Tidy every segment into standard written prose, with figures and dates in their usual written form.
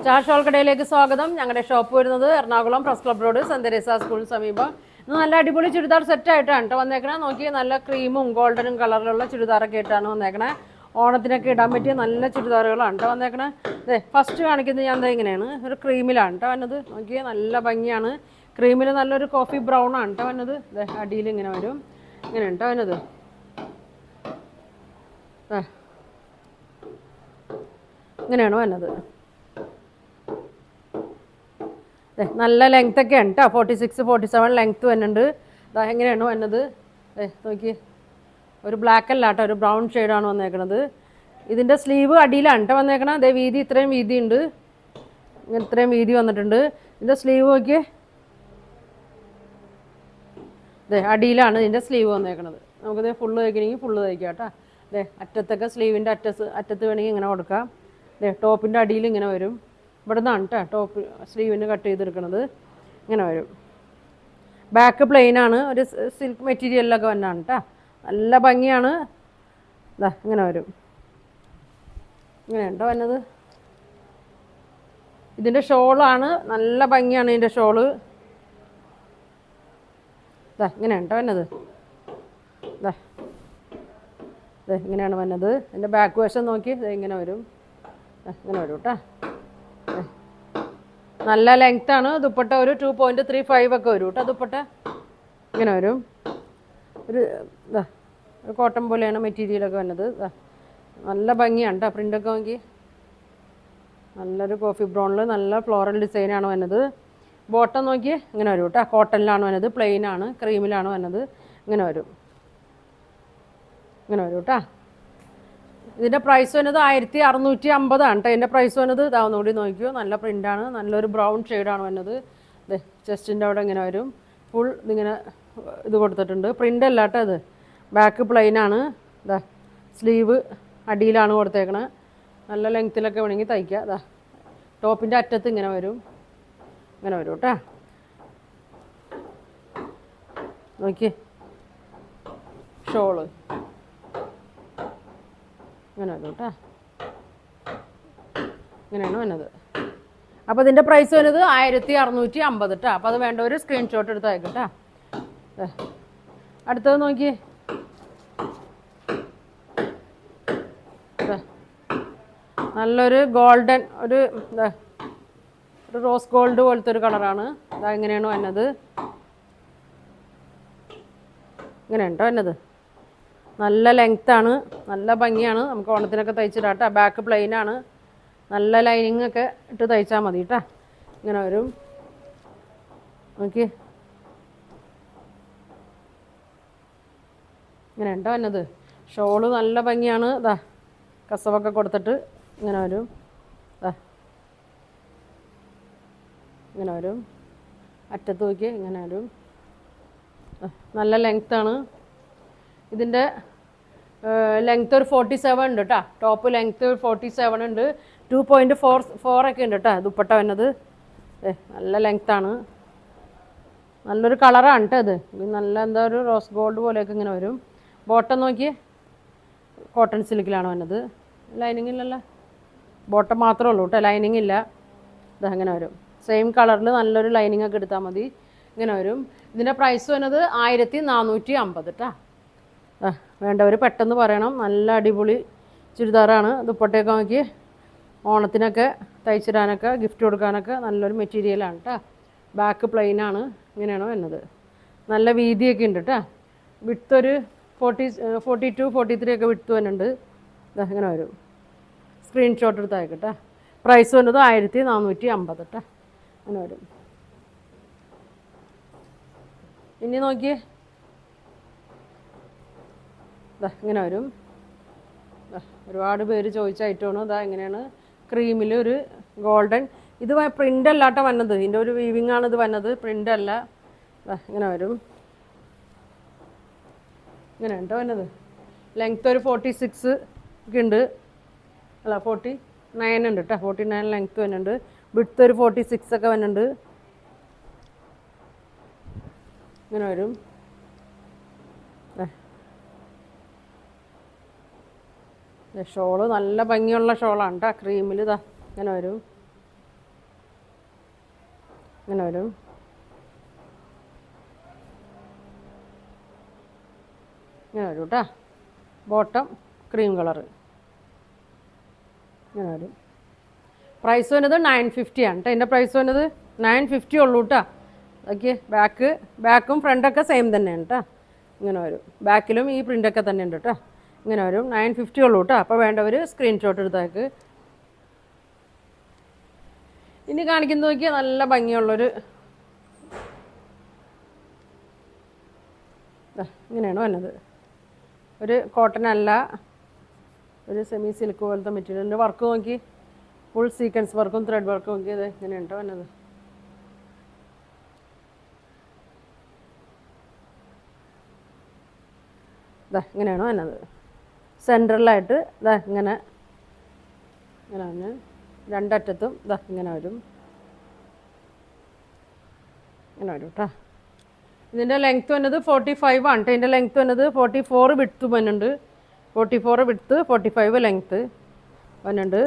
Star shawl കടയിലേക്ക് സ്വാഗതം. ഞങ്ങളുടെ ഷോപ്പ് വരുന്നത് Ernakulam press club road saint Teresa സ്കൂളിന് സമീപം. ഇന്ന് നല്ല അടിപൊളി ചുരിദാർ സെറ്റ് ആയിട്ടാണ് കേട്ടോ വന്നേക്കണേ. നോക്കി നല്ല ക്രീമും ഗോൾഡനും കളറിലുള്ള ചുരിദാറൊക്കെ ആയിട്ടാണ് വന്നേക്കണേ. ഓണത്തിനൊക്കെ ഇടാൻ പറ്റിയ നല്ല ചുരിദാറുകളാണ് കേട്ടോ വന്നേക്കണേ. അതെ, ഫസ്റ്റ് കാണിക്കുന്നത് ഞാൻ ഇങ്ങനെയാണ്, ഒരു ക്രീമിലാണ് കേട്ടോ വന്നത്. നോക്കിയേ നല്ല ഭംഗിയാണ്. ക്രീമിൽ നല്ലൊരു കോഫി ബ്രൗൺ ആണ് കേട്ടോ വന്നത്. അതെ, അടിയിൽ ഇങ്ങനെ വരും, ഇങ്ങനെ കേട്ടോ വന്നത്. ഇങ്ങനെയാണ് വന്നത്. നല്ല ലെങ്ത് ഒക്കെ ഉണ്ട് കേട്ടോ, 46, 47 ലെങ്ത്ത് വരുന്നുണ്ട്. അതാ എങ്ങനെയാണ് വന്നത്. നോക്കി, ഒരു ബ്ലാക്ക് അല്ല കേട്ടോ, ഒരു ബ്രൗൺ ഷെയ്ഡാണ് വന്നേക്കണത്. ഇതിൻ്റെ സ്ലീവ് അടിയിലാണ് കേട്ടോ വന്നേക്കണം. അതേ വീതി, ഇത്രയും വീതി ഉണ്ട്, ഇങ്ങനെ ഇത്രയും വീതി വന്നിട്ടുണ്ട്. ഇതിൻ്റെ സ്ലീവ് നോക്കിയേ, അതെ അടിയിലാണ് ഇതിൻ്റെ സ്ലീവ് വന്നേക്കണത്. നമുക്കിത് ഫുള്ള് തയ്ക്കണമെങ്കിൽ ഫുള്ള് തയ്ക്കാം കേട്ടോ. അതെ, അറ്റത്തൊക്കെ സ്ലീവിൻ്റെ അറ്റത്ത് വേണമെങ്കിൽ ഇങ്ങനെ കൊടുക്കാം. അതെ, ടോപ്പിൻ്റെ അടിയിൽ ഇങ്ങനെ വരും. ഇവിടെ നിന്നാണ് കേട്ടോ ടോപ്പ് സ്ലീവിന് കട്ട് ചെയ്തെടുക്കുന്നത്. ഇങ്ങനെ വരും. ബാക്ക് പ്ലെയിനാണ്, ഒരു സിൽക്ക് മെറ്റീരിയലിലൊക്കെ വന്നാണ് കേട്ടോ. നല്ല ഭംഗിയാണ്. ഇതാ ഇങ്ങനെ വരും, ഇങ്ങനെ ഉണ്ടോ വന്നത്. ഇതിൻ്റെ ഷോളാണ്, നല്ല ഭംഗിയാണ് ഇതിൻ്റെ ഷോള്. ഇതാ ഇങ്ങനെ ഉണ്ടോ വന്നത്. ഇതാ അതെ ഇങ്ങനെയാണ് വന്നത്. ഇതിൻ്റെ ബാക്ക് വശം നോക്കി ഇങ്ങനെ വരും, ഇങ്ങനെ വരും കേട്ടോ. നല്ല ലെങ്ത്താണ്. ദുപ്പട്ട ഒരു 2.35 ഒക്കെ വരും കേട്ടോ ദുപ്പട്ട. ഇങ്ങനെ വരും. ഒരു ഇതാ ഒരു കോട്ടൺ പോലെയാണ് മെറ്റീരിയലൊക്കെ വന്നത്. നല്ല ഭംഗിയാണ് കേട്ടോ. പ്രിൻ്റൊക്കെ നോക്കി നല്ലൊരു കോഫി ബ്രൗണിൽ നല്ല ഫ്ലോറൽ ഡിസൈനാണ് വന്നത്. ബോട്ടം നോക്കി ഇങ്ങനെ വരും കേട്ടോ. കോട്ടണിലാണ് വന്നത്, പ്ലെയിനാണ്, ക്രീമിലാണ് വന്നത്. ഇങ്ങനെ വരും, ഇങ്ങനെ വരും കേട്ടോ. ഇതിൻ്റെ പ്രൈസ് വന്നത് 1650 കേട്ടോ. ഇതിൻ്റെ പ്രൈസ് വന്നത് ഇതാവുന്നുകൂടി നോക്കിയോ. നല്ല പ്രിൻ്റാണ്, നല്ലൊരു ബ്രൗൺ ഷെയ്ഡാണ് വന്നത്. അതെ, ചെസ്റ്റിൻ്റെ അവിടെ ഇങ്ങനെ വരും. ഫുൾ ഇതിങ്ങനെ ഇത് കൊടുത്തിട്ടുണ്ട്. പ്രിൻ്റ് അല്ല കേട്ടോ ഇത്, ബാക്ക് പ്ലെയിനാണ്. ഇതാ സ്ലീവ് അടിയിലാണ് കൊടുത്തേക്കണത്. നല്ല ലെങ്ത്തിലൊക്കെ വേണമെങ്കിൽ തയ്ക്കുക. ഇതാ ടോപ്പിൻ്റെ അറ്റത്ത് ഇങ്ങനെ വരും, ഇങ്ങനെ വരും കേട്ടോ. നോക്കി ഷോള് ഇങ്ങനെ വരും കേട്ടോ. ഇങ്ങനെയാണ് വന്നത്. അപ്പോൾ ഇതിൻ്റെ പ്രൈസ് വരുന്നത് 1650 കേട്ടോ. അപ്പോൾ അത് വേണ്ട ഒരു സ്ക്രീൻഷോട്ട് എടുത്ത് അയക്കും കേട്ടോ. അടുത്തത് നോക്കി, നല്ലൊരു ഗോൾഡൻ, ഒരു റോസ് ഗോൾഡ് പോലത്തെ ഒരു കളറാണ്. അതാ ഇങ്ങനെയാണ് വന്നത്. ഇങ്ങനെ ഉണ്ടോ വന്നത്. നല്ല ലെങ്ത്താണ്, നല്ല ഭംഗിയാണ്. നമുക്ക് ഓണത്തിനൊക്കെ തയ്ച്ചിടാം കേട്ടോ. ബാക്ക് പ്ലെയിനാണ്, നല്ല ലൈനിങ് ഒക്കെ ഇട്ട് തയ്ച്ചാൽ മതി കേട്ടോ. ഇങ്ങനെ വരും. നോക്കി ഇങ്ങനെ ഉണ്ടോ വന്നത്. ഷോള് നല്ല ഭംഗിയാണ്. ഇതാ കസവൊക്കെ കൊടുത്തിട്ട് ഇങ്ങനെ വരും. ഇങ്ങനെ വരും. അറ്റത്ത് നോക്കി ഇങ്ങനെ വരും. നല്ല ലെങ്ത്താണ്. ഇതിൻ്റെ ലെങ്ത്ത് ഒരു 47 ഉണ്ട് കേട്ടോ. ടോപ്പ് ലെങ്ത്ത് 47 ഉണ്ട്. 2.44 ഒക്കെ ഉണ്ട് കേട്ടോ ദുപ്പട്ട വന്നത്. നല്ല ലെങ്ത്താണ്, നല്ലൊരു കളറാണ് കേട്ടോ ഇത്. നല്ല എന്താ ഒരു റോസ് ഗോൾഡ് പോലെയൊക്കെ ഇങ്ങനെ വരും. ബോട്ടം നോക്കി കോട്ടൺ സിൽക്കിലാണ് വന്നത്. ലൈനിങ് ഇല്ലല്ലോ, ബോട്ടം മാത്രമേ ഉള്ളൂ കേട്ടോ, ലൈനിങ് ഇല്ല. ഇത് അങ്ങനെ വരും. സെയിം കളറിൽ നല്ലൊരു ലൈനിങ് ഒക്കെ എടുത്താൽ മതി. ഇങ്ങനെ വരും. ഇതിൻ്റെ പ്രൈസ് വന്നത് 1450 കേട്ടോ. വേണ്ടവർ പെട്ടെന്ന് പറയണം. നല്ല അടിപൊളി ചുരിദാറാണ്. ദുപ്പട്ടയൊക്കെ നോക്കി ഓണത്തിനൊക്കെ തയ്ച്ചിടാനൊക്കെ ഗിഫ്റ്റ് കൊടുക്കാനൊക്കെ നല്ലൊരു മെറ്റീരിയലാണ് കേട്ടോ. ബാക്ക് പ്ലെയിനാണ്. ഇങ്ങനെയാണ് വരുന്നത്. നല്ല വീതിയൊക്കെ ഉണ്ട് കേട്ടോ. വിട്ത്തൊരു 42, 43 ഒക്കെ വിട്ത്ത് വരുന്നുണ്ട്. ഇങ്ങനെ വരും. സ്ക്രീൻഷോട്ട് എടുത്ത് അയക്കട്ടെ. പ്രൈസ് വന്നത് 1450 കേട്ടോ. അങ്ങനെ വരും. ഇനി നോക്കിയേ, ഇങ്ങനെ വരും. ഒരുപാട് പേര് ചോദിച്ച ഐറ്റമാണ്. ഇതാ ഇങ്ങനെയാണ് ക്രീമിൽ ഒരു ഗോൾഡൻ. ഇത് പ്രിൻ്റ് അല്ല കേട്ടോ വന്നത്. ഇതിൻ്റെ ഒരു വീവിങ് ആണ് ഇത് വന്നത്, പ്രിൻ്റ് അല്ല. ഇങ്ങനെ വരും. ഇങ്ങനെ ഉണ്ടോ വന്നത്. ലെങ്ത്ത് ഒരു 46 ഒക്കെ ഉണ്ട്, അല്ല 49 ഉണ്ട് കേട്ടോ. 49 ലെങ്ത്ത് വരുന്നുണ്ട്. വിഡ്ത്ത് ഒരു 46 ഒക്കെ വരുന്നുണ്ട്. ഇങ്ങനെ വരും. ഷോള് നല്ല ഭംഗിയുള്ള ഷോളാണ് കേട്ടോ. ക്രീമിൽ ഇതാ ഇങ്ങനെ വരും. ഇങ്ങനെ വരും. ഇങ്ങനെ വരും കേട്ടോ. ബോട്ടം ക്രീം കളറ് ഇങ്ങനെ വരും. പ്രൈസ് വരുന്നത് 950 ആണ് കേട്ടോ. ഇതിൻ്റെ പ്രൈസ് വരുന്നത് 950 ഉള്ളൂ കേട്ടോ. ഓക്കെ, ബാക്കും ഫ്രണ്ടൊക്കെ സെയിം തന്നെയാണ് കേട്ടോ. ഇങ്ങനെ വരും. ബാക്കിലും ഈ പ്രിൻ്റൊക്കെ തന്നെ ഉണ്ട് കേട്ടോ. ഇങ്ങനെ വരും. 950 ഉള്ളൂ കേട്ടോ. അപ്പോൾ വേണ്ടവർ സ്ക്രീൻഷോട്ട് എടുത്തേക്ക്. ഇനി കാണിക്കുന്നത് നോക്കിയാൽ നല്ല ഭംഗിയുള്ളൊരു ഇങ്ങനെയാണ് വന്നത്. ഒരു കോട്ടൺ അല്ല, ഒരു സെമി സിൽക്ക് പോലത്തെ മെറ്റീരിയലിൻ്റെ വർക്ക് നോക്കി. ഫുൾ സീക്വൻസ് വർക്കും ത്രെഡ് വർക്കും നോക്കി. ഇത് ഇങ്ങനെയുണ്ടോ വന്നത്. ഇങ്ങനെയാണ് വന്നത്. സെൻട്രലായിട്ട് ഇങ്ങനെ ഇങ്ങനെ രണ്ടറ്റത്തും ഇങ്ങനെ വരും. ഇങ്ങനെ വരും കേട്ടോ. ഇതിൻ്റെ ലെങ്ത്ത് വന്നത് 45 ആണ് കേട്ടോ. ഇതിൻ്റെ ലെങ്ത്ത് വന്നത് 44 വിഡ്ത്ത് വന്നുണ്ട്. 44 വിഡ്ത്ത്, 45 ലെങ്ത്ത് വന്നുണ്ട്.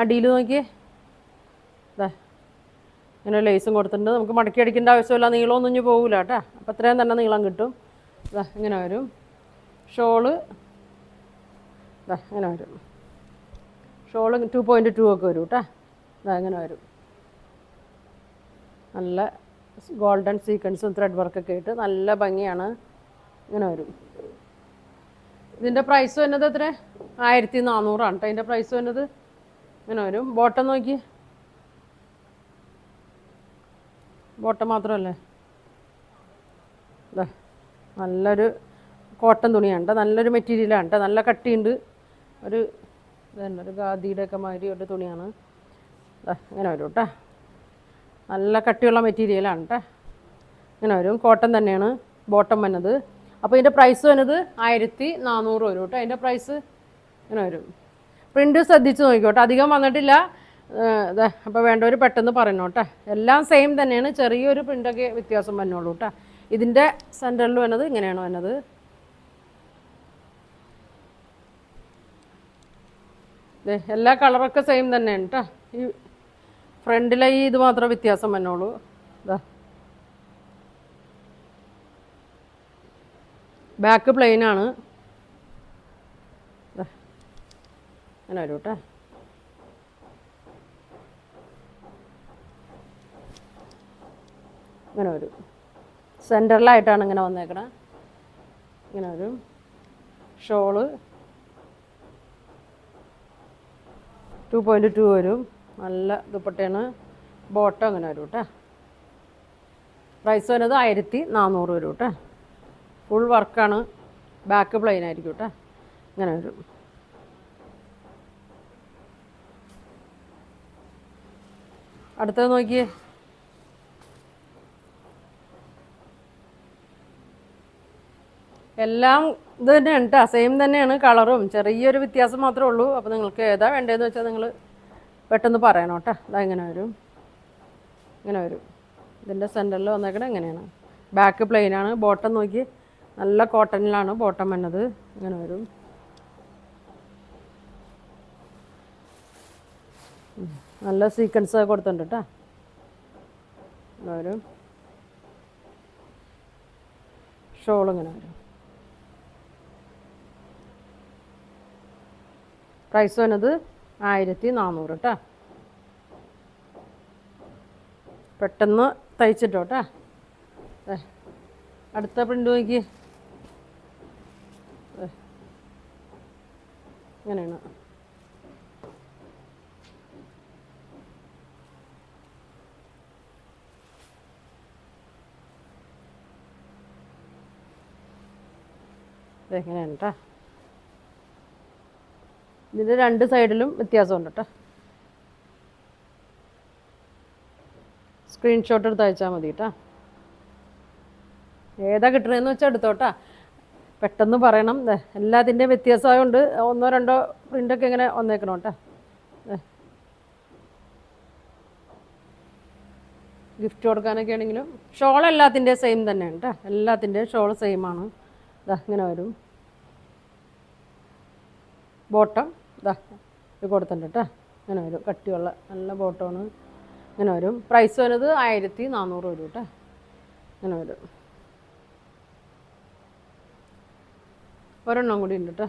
അടിയിൽ നോക്കിയേ ഇങ്ങനെ ലേസും കൊടുത്തിട്ടുണ്ട്. നമുക്ക് മടക്കി അടിക്കേണ്ട ആവശ്യമില്ല. നീളമൊന്നും ഇഞ്ഞ് പോകില്ല കേട്ടോ. അപ്പോൾ അത്രയും തന്നെ നീളം കിട്ടും. ഇങ്ങനെ വരും. ഷോള് ഇങ്ങനെ വരും. ഷോള് 2.2 ഒക്കെ വരും കേട്ടോ. ഇങ്ങനെ വരും. നല്ല ഗോൾഡൻ സീക്വൻസും ത്രെഡ് വർക്കൊക്കെ ആയിട്ട് നല്ല ഭംഗിയാണ്. ഇങ്ങനെ വരും. ഇതിൻ്റെ പ്രൈസ് വരുന്നത് എത്ര? 1400 ആണ് കേട്ടോ. അതിൻ്റെ പ്രൈസ് വരുന്നത്. ഇങ്ങനെ വരും. ബോട്ടം നോക്കി. ബോട്ടം മാത്രമല്ലേ. നല്ലൊരു കോട്ടൺ തുണിയാണ് കേട്ടോ. നല്ലൊരു മെറ്റീരിയലാണ് കേട്ടോ. നല്ല കട്ടിയുണ്ട്. ഒരു ഒരു ഖാദിയുടെ ഒക്കെ മാതിരി ഒരു തുണിയാണ്. ഇങ്ങനെ വരും കേട്ടോ. നല്ല കട്ടിയുള്ള മെറ്റീരിയലാണ് കേട്ടോ. ഇങ്ങനെ വരും. കോട്ടൺ തന്നെയാണ് ബോട്ടം വന്നത്. അപ്പോൾ ഇതിൻ്റെ പ്രൈസ് വന്നത് 1400 വരും കേട്ടോ. അതിൻ്റെ പ്രൈസ് ഇങ്ങനെ വരും. പ്രിൻ്റ് ശ്രദ്ധിച്ച് നോക്കിക്കോട്ടെ. അധികം വന്നിട്ടില്ല. അപ്പോൾ വേണ്ടവർ പെട്ടെന്ന് പറയണം കേട്ടോ. എല്ലാം സെയിം തന്നെയാണ്. ചെറിയൊരു പ്രിൻ്റൊക്കെ വ്യത്യാസം വന്നോളൂ കേട്ടോ. ഇതിൻ്റെ സെൻറ്ററിൽ വന്നത് ഇങ്ങനെയാണ് വന്നത്. എല്ലാ കളറൊക്കെ സെയിം തന്നെയാണ് കേട്ടോ. ഈ ഫ്രണ്ടിലെ ഈ ഇത് മാത്രം വ്യത്യാസം വന്നോളൂ. ബാക്ക് പ്ലെയിൻ ആണ്. അങ്ങനെ വരും കേട്ടോ. ഇങ്ങനെ വരും. സെൻറ്ററിലായിട്ടാണ് ഇങ്ങനെ വന്നേക്കണേ. ഇങ്ങനെ വരും. ഷോള് 2.2 വരും. നല്ല ദുപ്പട്ടയാണ്. ബോട്ടം അങ്ങനെ വരും കേട്ടോ. പ്രൈസ് വരുന്നത് 1400 വരും കേട്ടോ. ഫുൾ വർക്കാണ്. ബാക്ക് പ്ലെയിൻ ആയിരിക്കും കേട്ടോ. ഇങ്ങനെ വരും. അടുത്തത് നോക്കിയേ. എല്ലാം ഇത് തന്നെയാണ് കേട്ടോ. സെയിം തന്നെയാണ്. കളറും ചെറിയൊരു വ്യത്യാസം മാത്രമേ ഉള്ളൂ. അപ്പോൾ നിങ്ങൾക്ക് ഏതാ വേണ്ടതെന്ന് വെച്ചാൽ നിങ്ങൾ പെട്ടെന്ന് പറയണം കേട്ടോ. ഇങ്ങനെ വരും. ഇങ്ങനെ വരും. ഇതിൻ്റെ സെൻറ്ററിൽ വന്നേക്കണേ ഇങ്ങനെയാണ്. ബാക്ക് പ്ലെയിനാണ്. ബോട്ടം നോക്കി. നല്ല കോട്ടണിലാണ് ബോട്ടം വന്നത്. ഇങ്ങനെ വരും. നല്ല സീക്വൻസ് കൊടുത്തിട്ടുണ്ട് കേട്ടോ. ഇങ്ങനെ വരും. ഷോൾ ഇങ്ങനെ വരും. പ്രൈസ് വന്നത് 1400 കേട്ടോ. പെട്ടെന്ന് തയ്ച്ചിട്ടോ കേട്ടോ. അടുത്ത പ്രിൻ്റ് നോക്കി. ഇങ്ങനെയാണ്. ഇതെങ്ങനെയാണ് കേട്ടോ. ഇതിൻ്റെ രണ്ട് സൈഡിലും വ്യത്യാസമുണ്ട് കേട്ടോ. സ്ക്രീൻഷോട്ട് എടുത്ത് അയച്ചാൽ മതി കേട്ടോ. ഏതാ കിട്ടണമെന്ന് വെച്ചാൽ എടുത്തോട്ടാ. പെട്ടെന്ന് പറയണം. എല്ലാത്തിൻ്റെയും വ്യത്യാസമായതുകൊണ്ട് 1-2 പ്രിൻ്റൊക്കെ ഇങ്ങനെ വന്നേക്കണം കേട്ടോ. ഗിഫ്റ്റ് കൊടുക്കാനൊക്കെ ആണെങ്കിലും ഷോൾ എല്ലാത്തിൻ്റെയും സെയിം തന്നെയാണ് കേട്ടോ. എല്ലാത്തിൻ്റെയും ഷോൾ സെയിമാണ്. ഇങ്ങനെ വരും. ബോട്ടം ഇത് കൊടുത്തിട്ടുണ്ട് കേട്ടോ. ഇങ്ങനെ വരും. കട്ടിയുള്ള നല്ല ബോട്ടമാണ്. ഇങ്ങനെ വരും. പ്രൈസ് വരുന്നത് 1400 വരും കേട്ടോ. ഇങ്ങനെ വരും. ഒരെണ്ണം കൂടി ഉണ്ട് കേട്ടോ.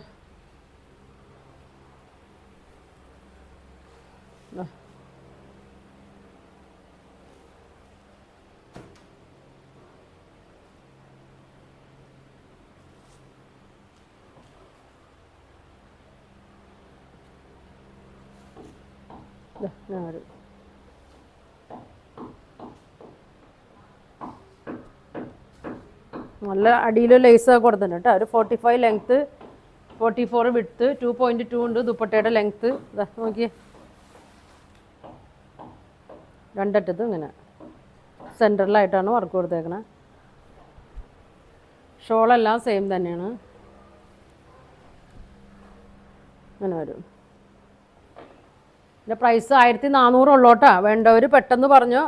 വരും. നല്ല അടിയിൽ ലേസൊക്കെ കൊടുത്തിട്ടുണ്ട് കേട്ടോ. ഒരു 45 ലെങ്ത്ത്, 44 വിഡ്ത്ത്, 2.2 ഉണ്ട് ദുപ്പട്ടയുടെ ലെങ്ത്ത്. ഇതാ നോക്കിയേ, രണ്ടറ്റത്തും ഇങ്ങനെ സെൻറ്ററിലായിട്ടാണ് വർക്ക് കൊടുത്തേക്കണത്. ഷോളെല്ലാം സെയിം തന്നെയാണ്. ഇങ്ങനെ വരും. ഇതിൻ്റെ പ്രൈസ് 1400 ഉള്ളോട്ടാ. വേണ്ടവർ പെട്ടെന്ന് പറഞ്ഞോ.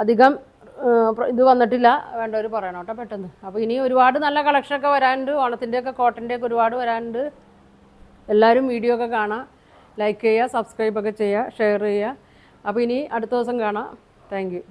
അധികം ഇത് വന്നിട്ടില്ല, വേണ്ടവർ പറയണം കേട്ടോ പെട്ടെന്ന്. അപ്പോൾ ഇനി ഒരുപാട് നല്ല കളക്ഷനൊക്കെ വരാനുണ്ട്. ഓണത്തിൻ്റെയൊക്കെ കോട്ടൻ്റെയൊക്കെ ഒരുപാട് വരാനുണ്ട്. എല്ലാവരും വീഡിയോ ഒക്കെ കാണാം, ലൈക്ക് ചെയ്യുക, സബ്സ്ക്രൈബൊക്കെ ചെയ്യുക, ഷെയർ ചെയ്യുക. അപ്പോൾ ഇനി അടുത്ത ദിവസം കാണാം. Thank you.